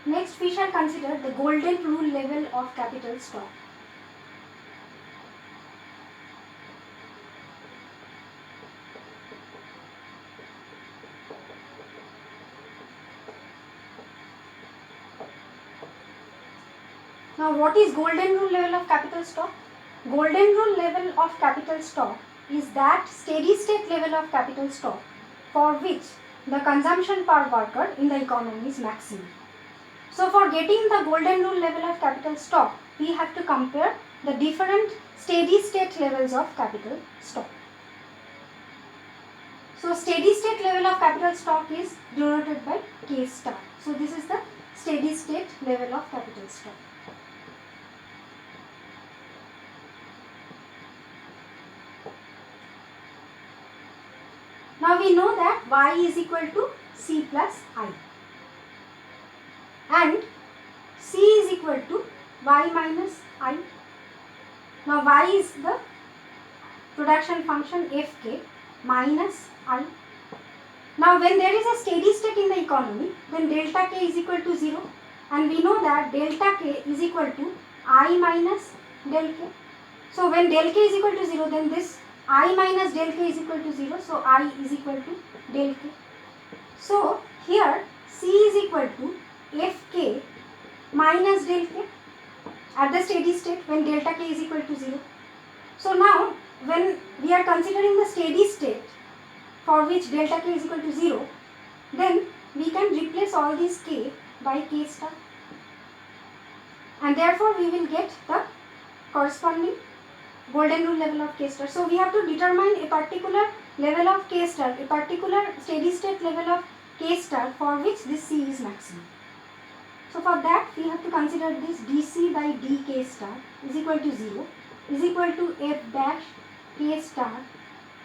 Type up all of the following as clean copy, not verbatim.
Next we shall consider the golden rule level of capital stock. Now what is golden rule level of capital stock? Golden rule level of capital stock is that steady state level of capital stock for which the consumption per worker in the economy is maximum. So for getting the golden rule level of capital stock, we have to compare the different steady state levels of capital stock. So steady state level of capital stock is denoted by K star. So this is the steady state level of capital stock. Now we know that Y is equal to C plus I and C is equal to Y minus I. Now Y is the production function Fk minus I. Now when there is a steady state in the economy, then delta K is equal to 0 and we know that delta K is equal to I minus del K. So when del K is equal to 0, then this I minus del K is equal to 0, so I is equal to del K. So here C is equal to Fk minus del K at the steady state when delta K is equal to 0. So now when we are considering the steady state for which delta K is equal to 0, then we can replace all these K by K star and therefore we will get the corresponding golden rule level of K star. So we have to determine a particular level of K star, a particular steady state level of K star for which this C is maximum. So for that we have to consider this dC by dK star is equal to 0 is equal to F dash K star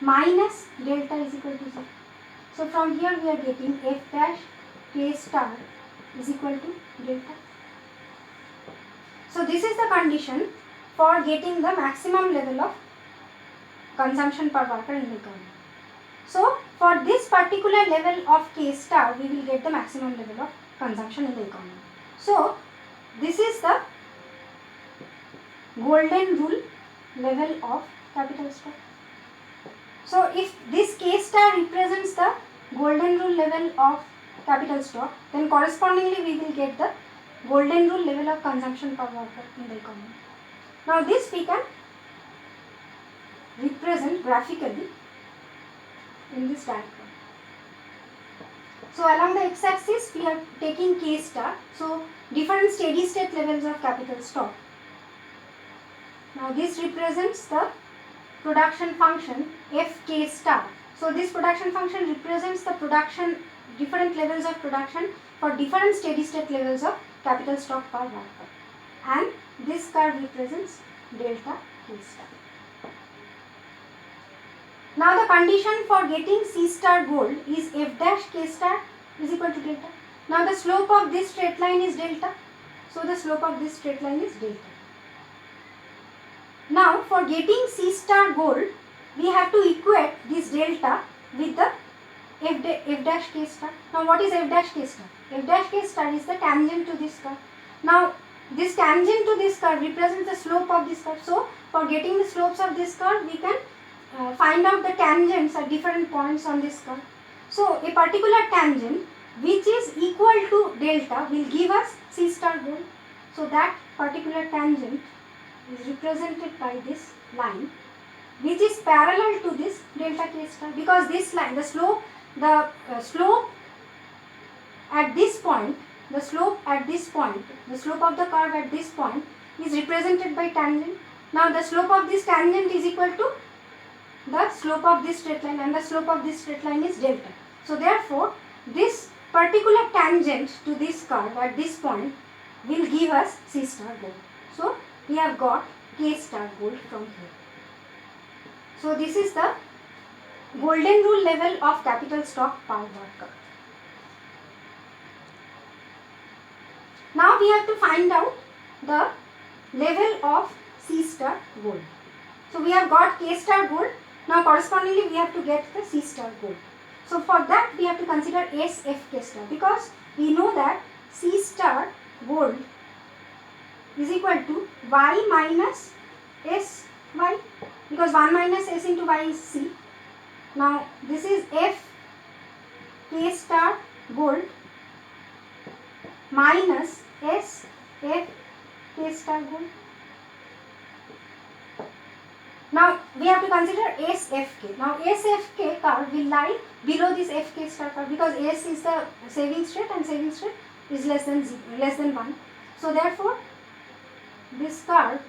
minus delta is equal to 0. So from here we are getting F dash K star is equal to delta. So this is the condition for getting the maximum level of consumption per worker in the economy. So for this particular level of K star, we will get the maximum level of consumption in the economy. So this is the golden rule level of capital stock. So if this K star represents the golden rule level of capital stock, then correspondingly we will get the golden rule level of consumption per worker in the economy. Now this we can represent graphically in this diagram. So along the x-axis we are taking K star, so different steady state levels of capital stock. Now this represents the production function Fk star. So this production function represents the production, different levels of production for different steady state levels of capital stock per worker, and this curve represents delta K star. Now the condition for getting C star gold is F dash K star is equal to delta. Now the slope of this straight line is delta, so the slope of this straight line is delta. Now for getting C star gold, we have to equate this delta with the F dash K star. Now what is F dash K star? F dash K star is the tangent to this curve. Now this tangent to this curve represents the slope of this curve. So for getting the slopes of this curve, we can find out the tangents at different points on this curve. So a particular tangent which is equal to delta will give us C star gold. So that particular tangent is represented by this line which is parallel to this delta K star, because this line, the slope at this point, the slope of the curve at this point is represented by tangent. Now the slope of this tangent is equal to the slope of this straight line, and the slope of this straight line is delta. So therefore this particular tangent to this curve at this point will give us C star gold. So we have got K star gold from here. So this is the golden rule level of capital stock per worker. Now we have to find out the level of C star gold. So we have got K star gold. Now correspondingly we have to get the C star gold. So for that we have to consider S F K star, because we know that C star gold is equal to y minus S y, because 1 minus S into y is C. Now this is F K star gold minus S F K star gold. Now we have to consider SFK. Now SFK curve will lie below this FK star curve, because S is the savings rate and savings rate is less than 1. So therefore this curve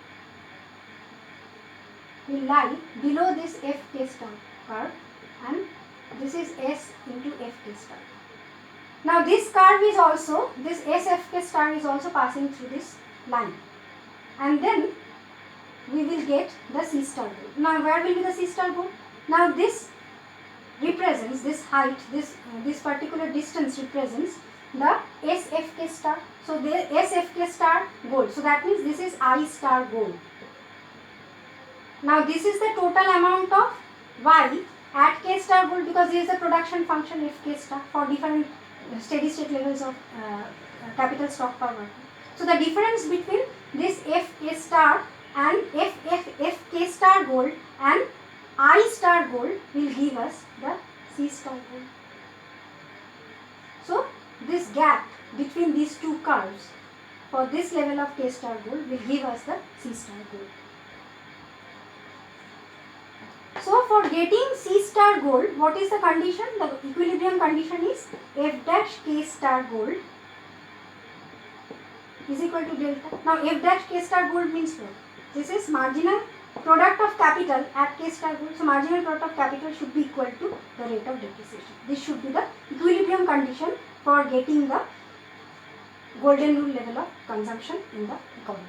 will lie below this FK star curve, and this is S into FK star. Now this curve is also, this SFK star is also passing through this line, and then we will get the C star gold. Now where will be the C star gold? Now this represents, this height, this particular distance represents the SFK star. So the SFK star gold. So that means this is I star gold. Now this is the total amount of Y at K star gold, because there is a production function Fk star for different steady state levels of capital stock per worker. So the difference between this Fk star and Fk star gold and I star gold will give us the C star gold. So this gap between these two curves for this level of K star gold will give us the C star gold. So for getting C star gold, what is the condition? The equilibrium condition is F dash K star gold is equal to delta. Now F dash K star gold means what? This is marginal product of capital at K star gold. So marginal product of capital should be equal to the rate of depreciation. This should be the equilibrium condition for getting the golden rule level of consumption in the economy.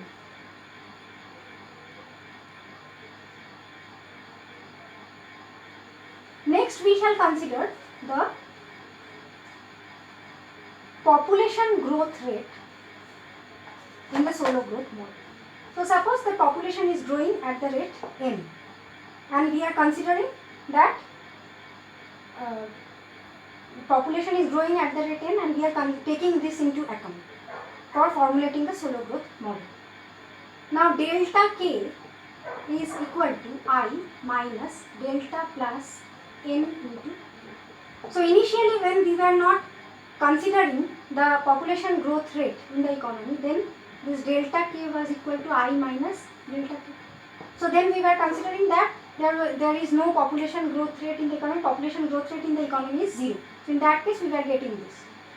Next we shall consider the population growth rate in the solo growth model. So suppose the population is growing at the rate n, and we are considering that population is growing at the rate n, and we are taking this into account for formulating the solo growth model. Now delta K is equal to I minus delta plus n into. So initially when we were not considering the population growth rate in the economy, then this delta K was equal to I minus delta K. So then we were considering that there is no population growth rate in the economy. Population growth rate in the economy is 0. So in that case we were getting this.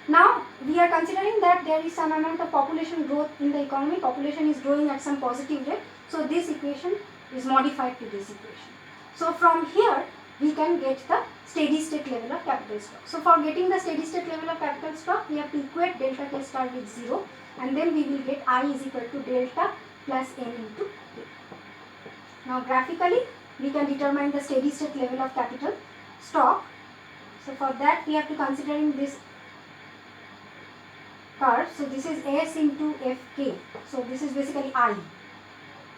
Now we are considering that there is some amount of population growth in the economy. Population is growing at some positive rate. So this equation is modified to this equation. So from here we can get the steady state level of capital stock. So for getting the steady state level of capital stock, we have to equate delta K star with 0, and then we will get I is equal to delta plus n into K. Now graphically we can determine the steady state level of capital stock. So for that we have to consider in this curve. So this is S into Fk. So this is basically I,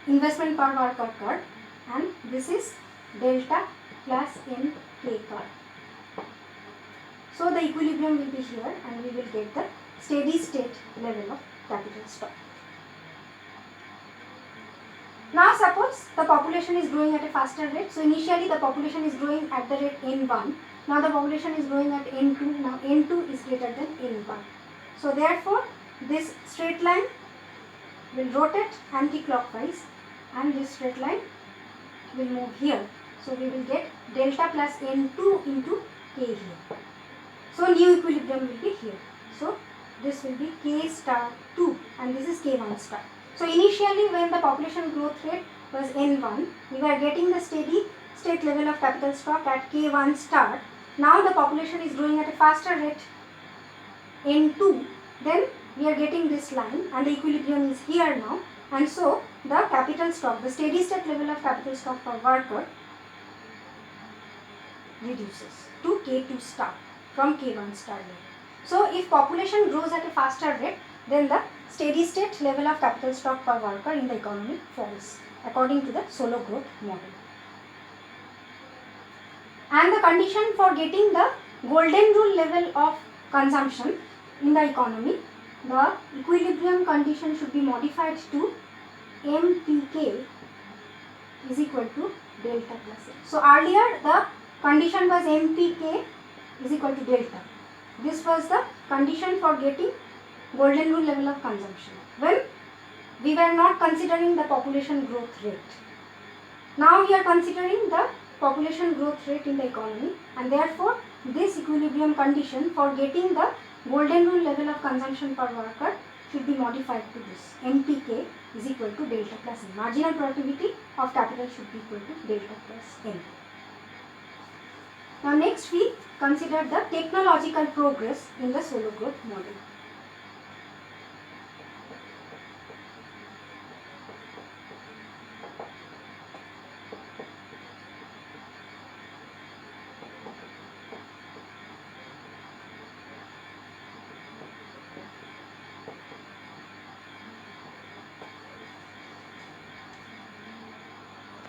investment per worker curve, and this is delta plus n K curve. So the equilibrium will be here, and we will get the steady state level of capital stock. Now suppose the population is growing at a faster rate. So initially the population is growing at the rate n1. Now the population is growing at n2. Now n2 is greater than n1. So therefore this straight line will rotate anti-clockwise, and this straight line will move here. So we will get delta plus n2 into K here. So new equilibrium will be here. So this will be K star 2, and this is K1 star. So initially when the population growth rate was n1, we were getting the steady state level of capital stock at K1 star. Now the population is growing at a faster rate n2, then we are getting this line, and the equilibrium is here now, and so the capital stock, the steady state level of capital stock per worker reduces to K2 star from K1 star level. So if population grows at a faster rate, then the steady state level of capital stock per worker in the economy falls according to the solo growth model. And the condition for getting the golden rule level of consumption in the economy the equilibrium condition should be modified to MPK is equal to delta plus M. So earlier the condition was MPK is equal to delta. This was the condition for getting golden rule level of consumption when we were not considering the population growth rate. Now we are considering the population growth rate in the economy, and therefore this equilibrium condition for getting the golden rule level of consumption per worker should be modified to this. MPK is equal to delta plus M. Marginal productivity of capital should be equal to delta plus M. Now next we consider the technological progress in the solo growth model.